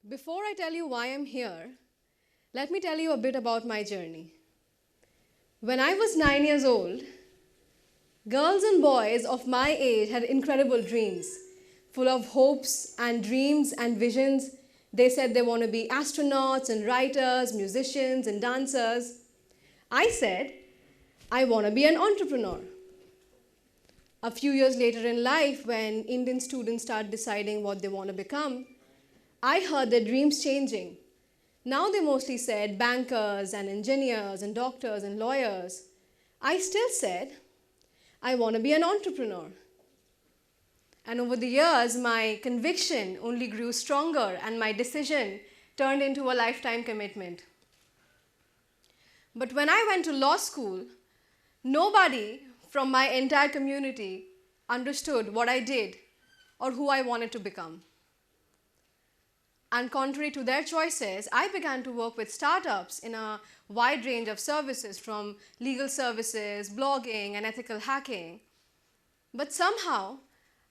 Before I tell you why I'm here, let me tell you a bit about my journey. When I was 9 years old, girls and boys of my age had incredible dreams, full of hopes and dreams and visions. They said they want to be astronauts and writers, musicians and dancers. I said, I want to be an entrepreneur. A few years later in life, when Indian students start deciding what they want to become, I heard their dreams changing. Now they mostly said bankers and engineers and doctors and lawyers. I still said, I want to be an entrepreneur. And over the years, my conviction only grew stronger and my decision turned into a lifetime commitment. But when I went to law school, nobody from my entire community understood what I did or who I wanted to become. And contrary to their choices, I began to work with startups in a wide range of services, from legal services, blogging, and ethical hacking. But somehow,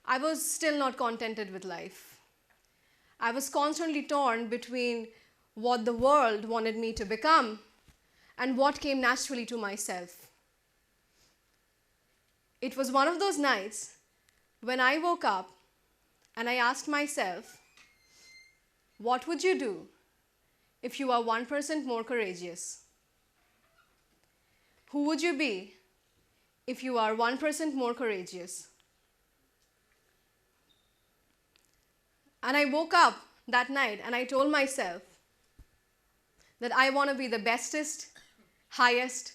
I was still not contented with life. I was constantly torn between what the world wanted me to become and what came naturally to myself. It was one of those nights when I woke up and I asked myself, what would you do if you are 1% more courageous? Who would you be if you are 1% more courageous? And I woke up that night and I told myself that I want to be the bestest, highest,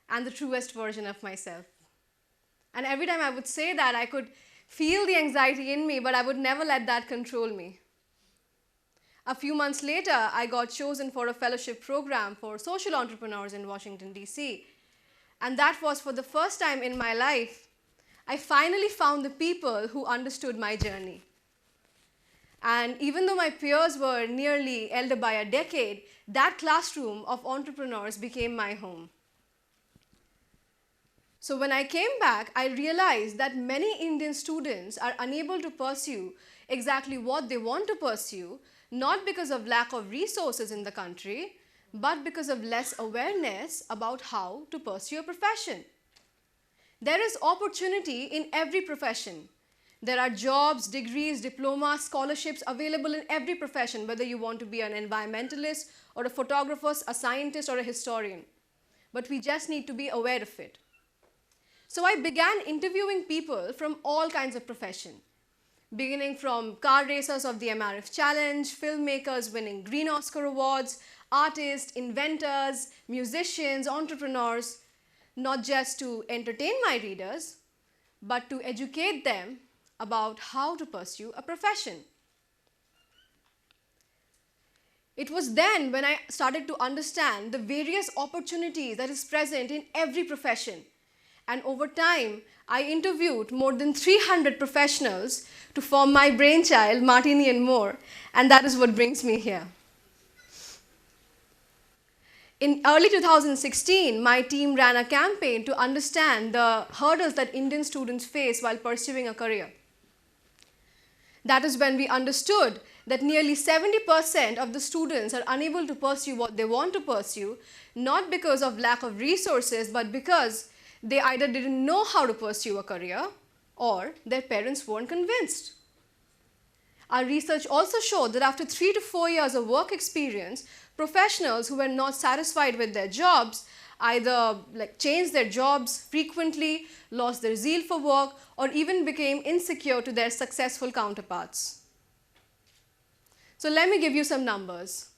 and the truest version of myself. And every time I would say that, I could feel the anxiety in me, but I would never let that control me. A few months later, I got chosen for a fellowship program for social entrepreneurs in Washington, D.C. And that was for the first time in my life, I finally found the people who understood my journey. And even though my peers were nearly elder by a decade, that classroom of entrepreneurs became my home. So when I came back, I realized that many Indian students are unable to pursue exactly what they want to pursue, not because of lack of resources in the country, but because of less awareness about how to pursue a profession. There is opportunity in every profession. There are jobs, degrees, diplomas, scholarships available in every profession, whether you want to be an environmentalist or a photographer, a scientist or a historian. But we just need to be aware of it. So I began interviewing people from all kinds of professions, beginning from car racers of the MRF Challenge, filmmakers winning Green Oscar Awards, artists, inventors, musicians, entrepreneurs, not just to entertain my readers, but to educate them about how to pursue a profession. It was then when I started to understand the various opportunities that is present in every profession. And over time, I interviewed more than 300 professionals to form my brainchild, Martini and More, and that is what brings me here. In early 2016, my team ran a campaign to understand the hurdles that Indian students face while pursuing a career. That is when we understood that nearly 70% of the students are unable to pursue what they want to pursue, not because of lack of resources, but because they either didn't know how to pursue a career or their parents weren't convinced. Our research also showed that after 3 to 4 years of work experience, professionals who were not satisfied with their jobs either changed their jobs frequently, lost their zeal for work, or even became insecure to their successful counterparts. So let me give you some numbers.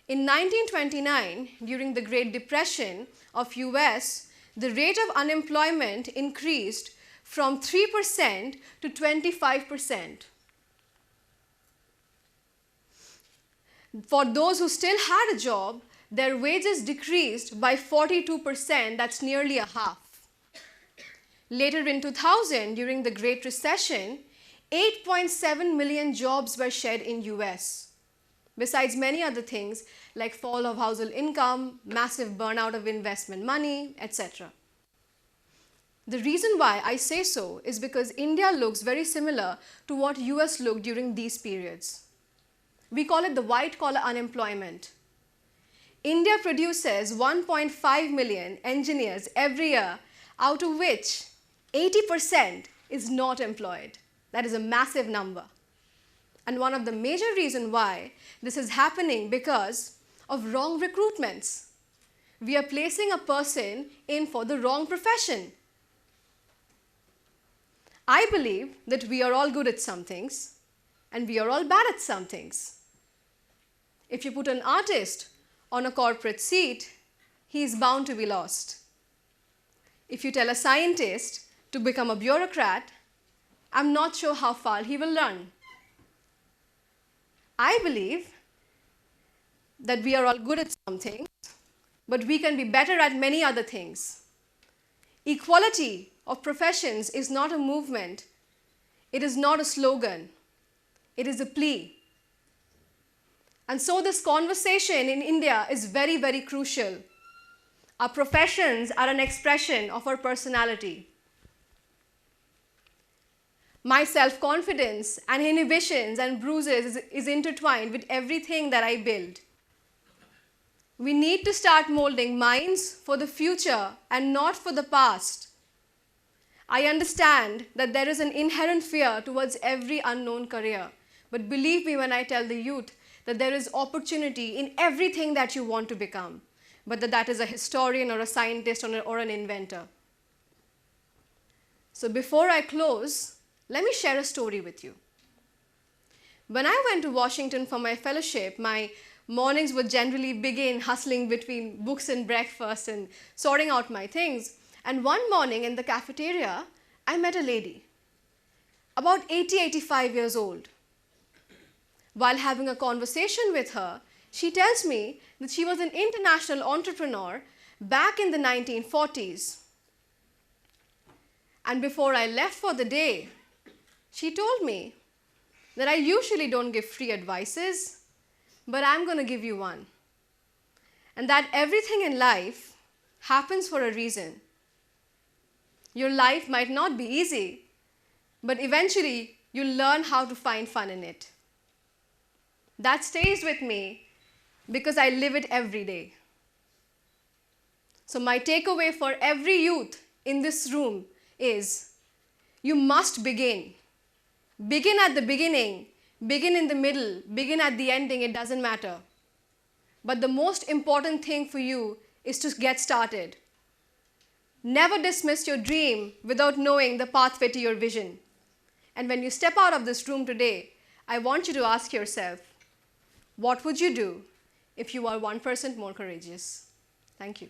In 1929, during the Great Depression of US, the rate of unemployment increased from 3% to 25%. For those who still had a job, their wages decreased by 42%, that's nearly a half. Later in 2000, during the Great Recession, 8.7 million jobs were shed in US, besides many other things like fall of household income, massive burnout of investment money, etc. The reason why I say so is because India looks very similar to what US looked during these periods. We call it the white-collar unemployment. India produces 1.5 million engineers every year, out of which 80% is not employed. That is a massive number. And one of the major reasons why this is happening because of wrong recruitments. We are placing a person in for the wrong profession. I believe that we are all good at some things and we are all bad at some things. If you put an artist on a corporate seat, he is bound to be lost. If you tell a scientist to become a bureaucrat, I'm not sure how far he will learn. I believe that we are all good at some things, but we can be better at many other things. Equality of professions is not a movement. It is not a slogan. It is a plea. And so this conversation in India is very, very crucial. Our professions are an expression of our personality. My self-confidence and inhibitions and bruises is intertwined with everything that I build. We need to start molding minds for the future and not for the past. I understand that there is an inherent fear towards every unknown career. But believe me when I tell the youth that there is opportunity in everything that you want to become, whether that is a historian or a scientist or an inventor. So before I close, let me share a story with you. When I went to Washington for my fellowship, my mornings would generally begin hustling between books and breakfast and sorting out my things. And one morning in the cafeteria, I met a lady, about 80-85 years old. While having a conversation with her, she tells me that she was an international entrepreneur back in the 1940s. And before I left for the day, she told me that I usually don't give free advices, but I'm going to give you one. And that everything in life happens for a reason. Your life might not be easy, but eventually you'll learn how to find fun in it. That stays with me because I live it every day. So my takeaway for every youth in this room is you must begin. Begin at the beginning, begin in the middle, begin at the ending, it doesn't matter. But the most important thing for you is to get started. Never dismiss your dream without knowing the pathway to your vision. And when you step out of this room today, I want you to ask yourself, what would you do if you are 1% more courageous? Thank you.